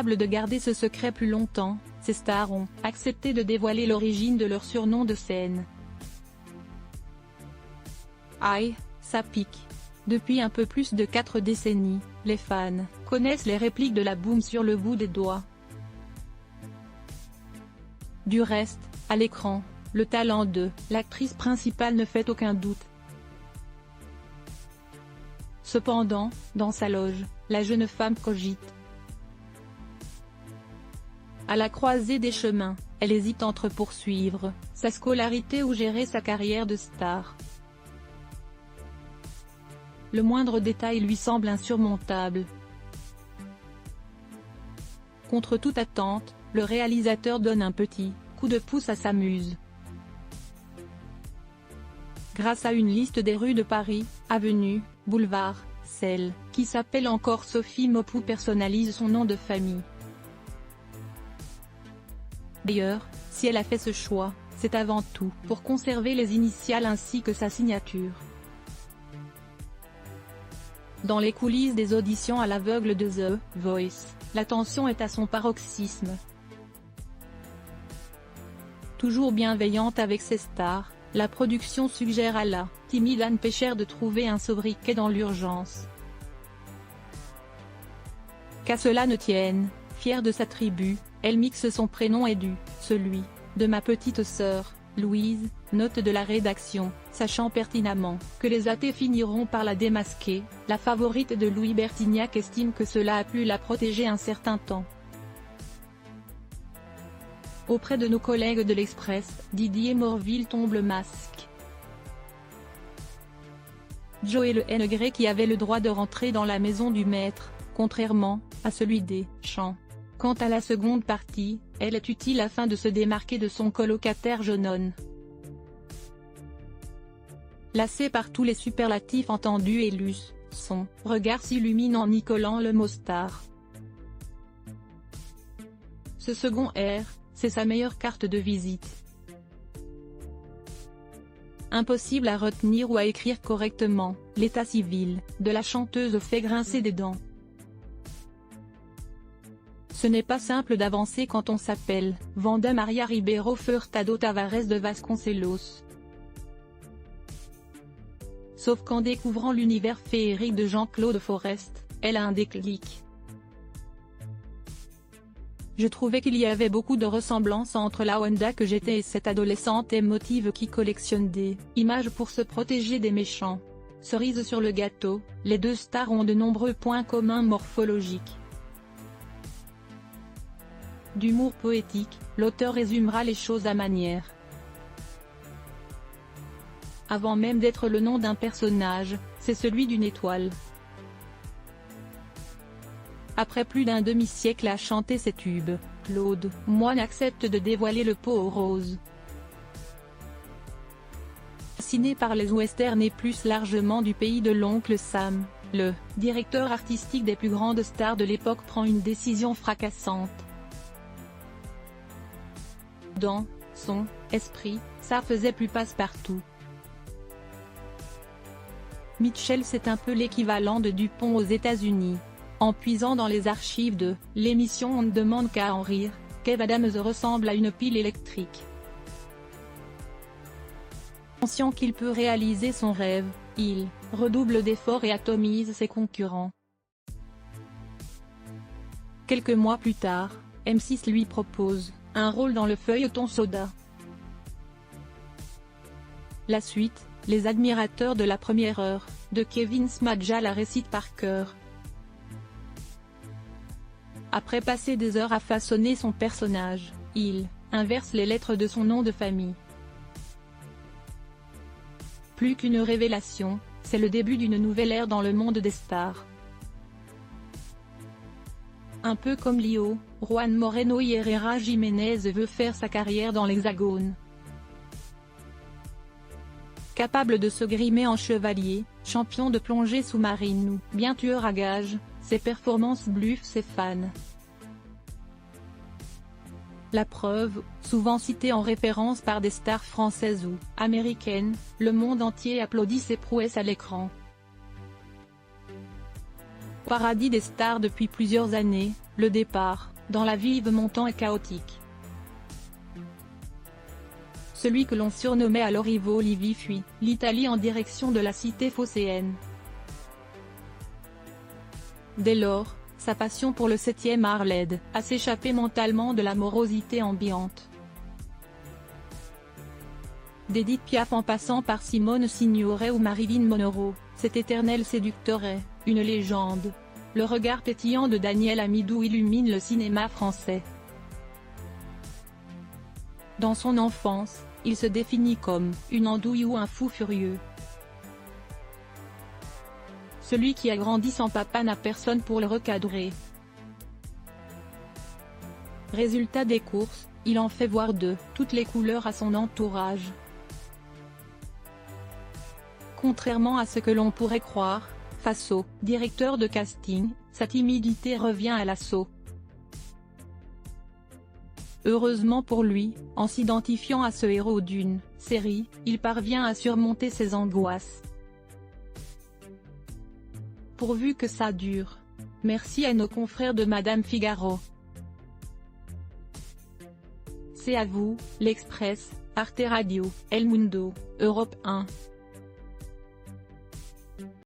incapables de garder ce secret plus longtemps, ces stars ont accepté de dévoiler l'origine de leur surnom de scène. Aïe, ça pique. Depuis un peu plus de 4 décennies, les fans connaissent les répliques de la boum sur le bout des doigts. Du reste, à l'écran, le talent de l'actrice principale ne fait aucun doute. Cependant, dans sa loge, la jeune femme cogite. À la croisée des chemins, elle hésite entre poursuivre sa scolarité ou gérer sa carrière de star. Le moindre détail lui semble insurmontable. Contre toute attente, le réalisateur donne un petit coup de pouce à sa muse. Grâce à une liste des rues de Paris, avenues, boulevards, celle qui s'appelle encore Sophie Maupoux personnalise son nom de famille. D'ailleurs, si elle a fait ce choix, c'est avant tout pour conserver les initiales ainsi que sa signature. Dans les coulisses des auditions à l'aveugle de The Voice, la tension est à son paroxysme. Toujours bienveillante avec ses stars, la production suggère à la timide Anne Pécher de trouver un sobriquet dans l'urgence. Qu'à cela ne tienne, fière de sa tribu, elle mixe son prénom et celui de ma petite sœur, Louise, note de la rédaction, sachant pertinemment que les athées finiront par la démasquer, la favorite de Louis Bertignac estime que cela a pu la protéger un certain temps. Auprès de nos collègues de l'Express, Didier Morville tombe le masque. Joe est le N-gré qui avait le droit de rentrer dans la maison du maître, contrairement à celui des Champs. Quant à la seconde partie, elle est utile afin de se démarquer de son colocataire jeune homme. Lassé par tous les superlatifs entendus et lus, son regard s'illumine en y collant le mot star. Ce second R, c'est sa meilleure carte de visite. Impossible à retenir ou à écrire correctement, l'état civil de la chanteuse fait grincer des dents. Ce n'est pas simple d'avancer quand on s'appelle Wanda Maria Ribeiro Furtado Tavares de Vasconcelos. Sauf qu'en découvrant l'univers féerique de Jean-Claude Forest, elle a un déclic. Je trouvais qu'il y avait beaucoup de ressemblances entre la Wanda que j'étais et cette adolescente émotive qui collectionne des images pour se protéger des méchants. Cerise sur le gâteau, les deux stars ont de nombreux points communs morphologiques. D'humour poétique, l'auteur résumera les choses à manière. Avant même d'être le nom d'un personnage, c'est celui d'une étoile. Après plus d'un demi-siècle à chanter ses tubes, Claude Moine accepte de dévoiler le pot aux roses. Fasciné par les westerns et plus largement du pays de l'oncle Sam, le directeur artistique des plus grandes stars de l'époque prend une décision fracassante. Dans son esprit, ça faisait plus passe-partout. Mitchell c'est un peu l'équivalent de Dupont aux États-Unis. En puisant dans les archives de l'émission On ne demande qu'à en rire, Kev Adams ressemble à une pile électrique. Conscient qu'il peut réaliser son rêve, il redouble d'efforts et atomise ses concurrents. Quelques mois plus tard, M6 lui propose un rôle dans le feuilleton Soda. La suite, les admirateurs de la première heure, de Kevin Smadja la récitent par cœur. Après passer des heures à façonner son personnage, il inverse les lettres de son nom de famille. Plus qu'une révélation, c'est le début d'une nouvelle ère dans le monde des stars. Un peu comme Lio, Juan Moreno y Herrera Jiménez veut faire sa carrière dans l'Hexagone. Capable de se grimer en chevalier, champion de plongée sous-marine ou bien tueur à gages, ses performances bluffent ses fans. La preuve, souvent citée en référence par des stars françaises ou américaines, le monde entier applaudit ses prouesses à l'écran. Paradis des stars depuis plusieurs années, Le départ, dans la vive montant et chaotique. Celui que l'on surnommait alors Ivo Olivi fuit l'Italie en direction de la cité phocéenne. Dès lors, sa passion pour le 7e art l'aide à s'échapper mentalement de la morosité ambiante. D'Edith Piaf en passant par Simone Signoret ou Marilyn Monroe, cet éternel séducteur est une légende. Le regard pétillant de Daniel Amidou illumine le cinéma français. Dans son enfance, il se définit comme une andouille ou un fou furieux. Celui qui a grandi sans papa n'a personne pour le recadrer. Résultat des courses, il en fait voir de toutes les couleurs à son entourage. Contrairement à ce que l'on pourrait croire, face au directeur de casting, sa timidité revient à l'assaut. Heureusement pour lui, en s'identifiant à ce héros d'une série, il parvient à surmonter ses angoisses. Pourvu que ça dure. Merci à nos confrères de Madame Figaro. C'est à vous, l'Express, Arte Radio, El Mundo, Europe 1.